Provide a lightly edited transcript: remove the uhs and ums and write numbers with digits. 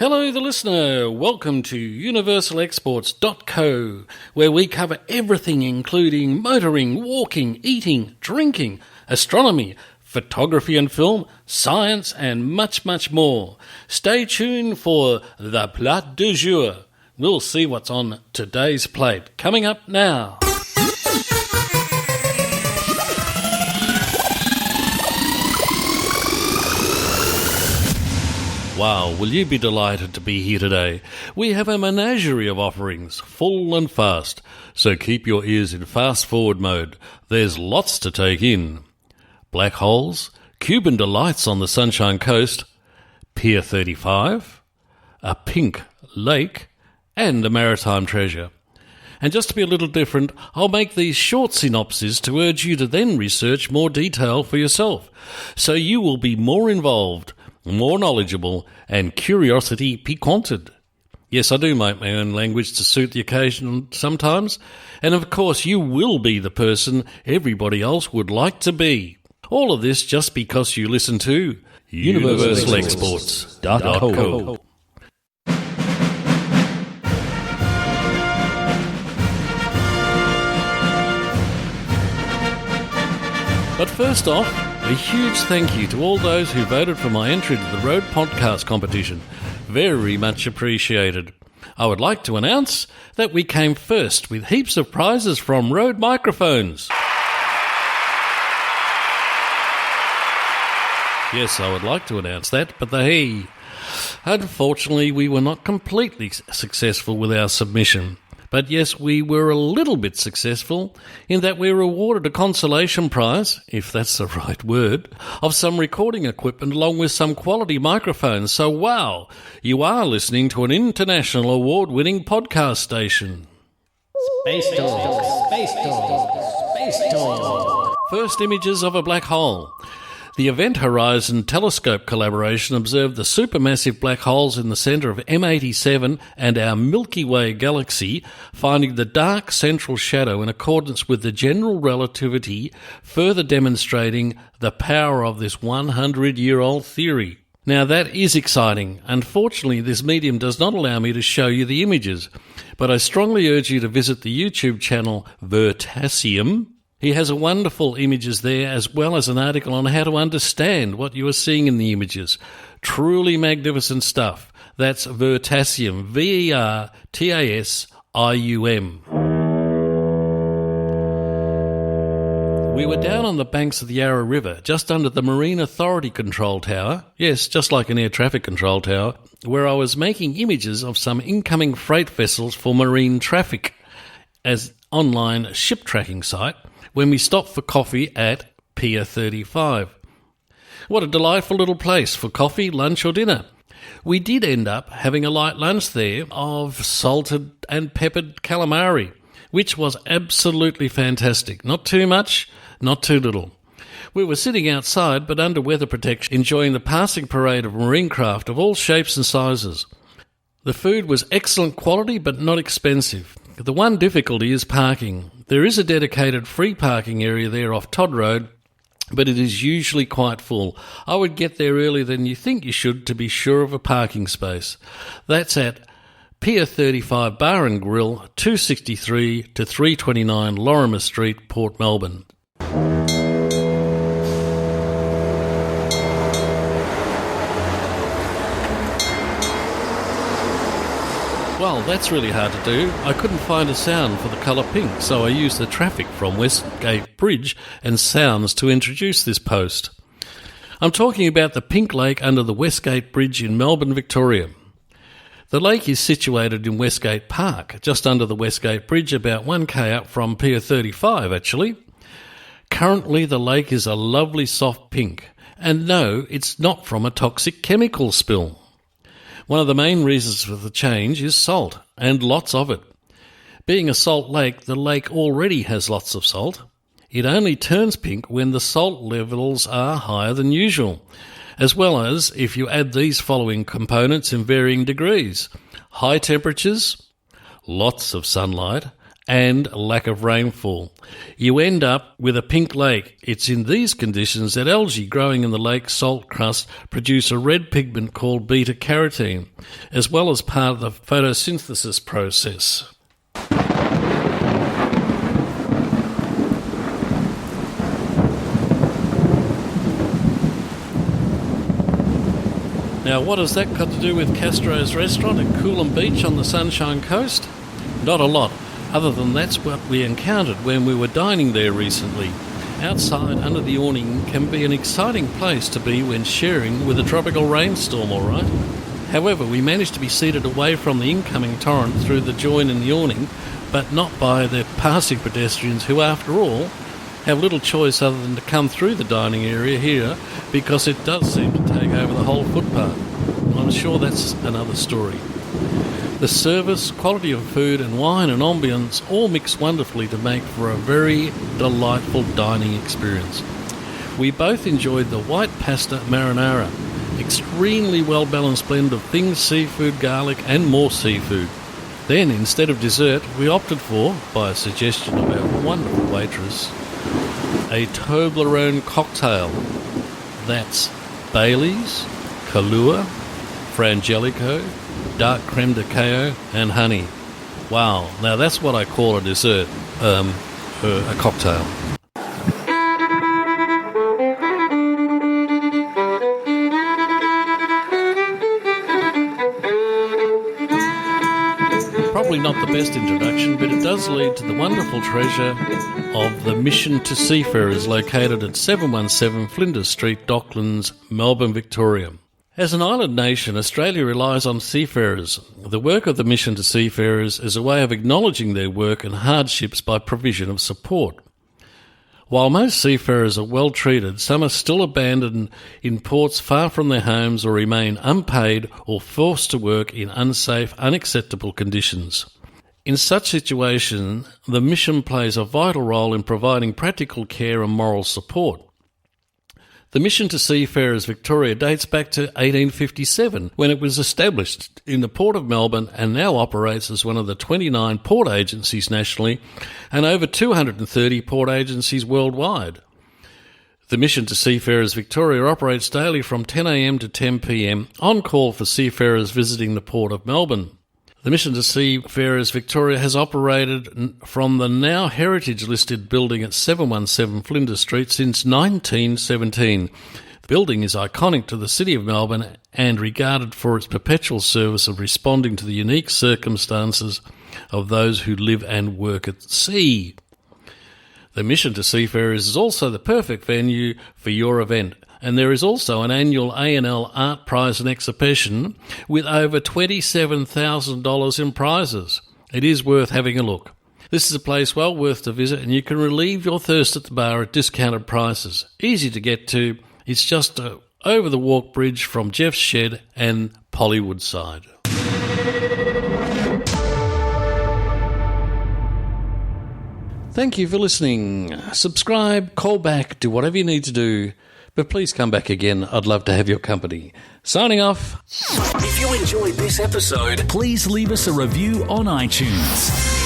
Hello, the listener. Welcome to universalexports.co, where we cover everything including motoring, walking, eating, drinking, astronomy, photography and film, science, and much, much more. Stay tuned for the Plat du Jour. We'll see what's on today's plate. Coming up now. Wow, will you be delighted to be here today? We have a menagerie of offerings, full and fast, so keep your ears in fast-forward mode. There's lots to take in. Black holes, Cuban delights on the Sunshine Coast, Pier 35, a pink lake, and a maritime treasure. And just to be a little different, I'll make these short synopses to urge you to then research more detail for yourself, so you will be more involved, more knowledgeable, and curiosity piquanted. Yes, I do make my own language to suit the occasion sometimes, and of course you will be the person everybody else would like to be. All of this just because you listen to universalexports.co. But first off, a huge thank you to all those who voted for my entry to the Road Podcast competition. Very much appreciated. I would like to announce that we came first with heaps of prizes from Rode microphones. Yes, I would like to announce that, but unfortunately we were not completely successful with our submission. But yes, we were a little bit successful in that we were awarded a consolation prize, if that's the right word, of some recording equipment along with some quality microphones. So wow, you are listening to an international award-winning podcast station. Space Talk, Space Talk, Space Talk. First images of a black hole. The Event Horizon Telescope collaboration observed the supermassive black holes in the centre of M87 and our Milky Way galaxy, finding the dark central shadow in accordance with the general relativity, further demonstrating the power of this 100-year-old theory. Now that is exciting. Unfortunately, this medium does not allow me to show you the images, but I strongly urge you to visit the YouTube channel Vertasium. He has wonderful images there, as well as an article on how to understand what you are seeing in the images. Truly magnificent stuff. That's Vertasium, Vertasium. We were down on the banks of the Yarra River, just under the Marine Authority Control Tower, yes, just like an air traffic control tower, where I was making images of some incoming freight vessels for marine traffic as online ship tracking site, when we stopped for coffee at Pier 35. What a delightful little place for coffee, lunch or dinner. We did end up having a light lunch there of salted and peppered calamari, which was absolutely fantastic. Not too much, not too little. We were sitting outside but under weather protection, enjoying the passing parade of marine craft of all shapes and sizes. The food was excellent quality but not expensive. The one difficulty is parking. There is a dedicated free parking area there off Todd Road, but it is usually quite full. I would get there earlier than you think you should to be sure of a parking space. That's at Pier 35 Bar and Grill, 263 to 329 Lorimer Street, Port Melbourne. Well, that's really hard to do. I couldn't find a sound for the colour pink, so I used the traffic from Westgate Bridge and sounds to introduce this post. I'm talking about the pink lake under the Westgate Bridge in Melbourne, Victoria. The lake is situated in Westgate Park, just under the Westgate Bridge, about 1k up from Pier 35 actually. Currently the lake is a lovely soft pink, and no, it's not from a toxic chemical spill. One of the main reasons for the change is salt, and lots of it. Being a salt lake, the lake already has lots of salt. It only turns pink when the salt levels are higher than usual, as well as if you add these following components in varying degrees: high temperatures, lots of sunlight, and lack of rainfall. You end up with a pink lake. It's in these conditions that algae growing in the lake's salt crust produce a red pigment called beta-carotene, as well as part of the photosynthesis process. Now, what has that got to do with Castro's restaurant at Cuban Beach on the Sunshine Coast? Not a lot, other than that's what we encountered when we were dining there recently. Outside under the awning can be an exciting place to be when sharing with a tropical rainstorm, all right? However, we managed to be seated away from the incoming torrent through the join in the awning, but not by the passing pedestrians who, after all, have little choice other than to come through the dining area here because it does seem to take over the whole footpath. I'm sure that's another story. The service, quality of food and wine and ambience all mix wonderfully to make for a very delightful dining experience. We both enjoyed the white pasta marinara, extremely well-balanced blend of things, seafood, garlic and more seafood. Then, instead of dessert, we opted for, by a suggestion of our wonderful waitress, a Toblerone cocktail. That's Bailey's, Kahlua, Frangelico, dark creme de cacao and honey. Wow, now that's what I call a dessert, a cocktail. Probably not the best introduction, but it does lead to the wonderful treasure of the Mission to Seafarers located at 717 Flinders Street, Docklands, Melbourne, Victoria. As an island nation, Australia relies on seafarers. The work of the Mission to Seafarers is a way of acknowledging their work and hardships by provision of support. While most seafarers are well treated, some are still abandoned in ports far from their homes or remain unpaid or forced to work in unsafe, unacceptable conditions. In such situations, the mission plays a vital role in providing practical care and moral support. The Mission to Seafarers Victoria dates back to 1857, when it was established in the Port of Melbourne and now operates as one of the 29 port agencies nationally and over 230 port agencies worldwide. The Mission to Seafarers Victoria operates daily from 10 a.m. to 10 p.m, on call for seafarers visiting the Port of Melbourne. The Mission to Seafarers Victoria has operated from the now heritage-listed building at 717 Flinders Street since 1917. The building is iconic to the City of Melbourne and regarded for its perpetual service of responding to the unique circumstances of those who live and work at sea. The Mission to Seafarers is also the perfect venue for your event, and there is also an annual A&L Art Prize and Exhibition with over $27,000 in prizes. It is worth having a look. This is a place well worth to visit, and you can relieve your thirst at the bar at discounted prices. Easy to get to. It's just over the walk bridge from Jeff's Shed and Pollywood side. Thank you for listening. Subscribe, call back, do whatever you need to do. But please come back again. I'd love to have your company. Signing off. If you enjoyed this episode, please leave us a review on iTunes.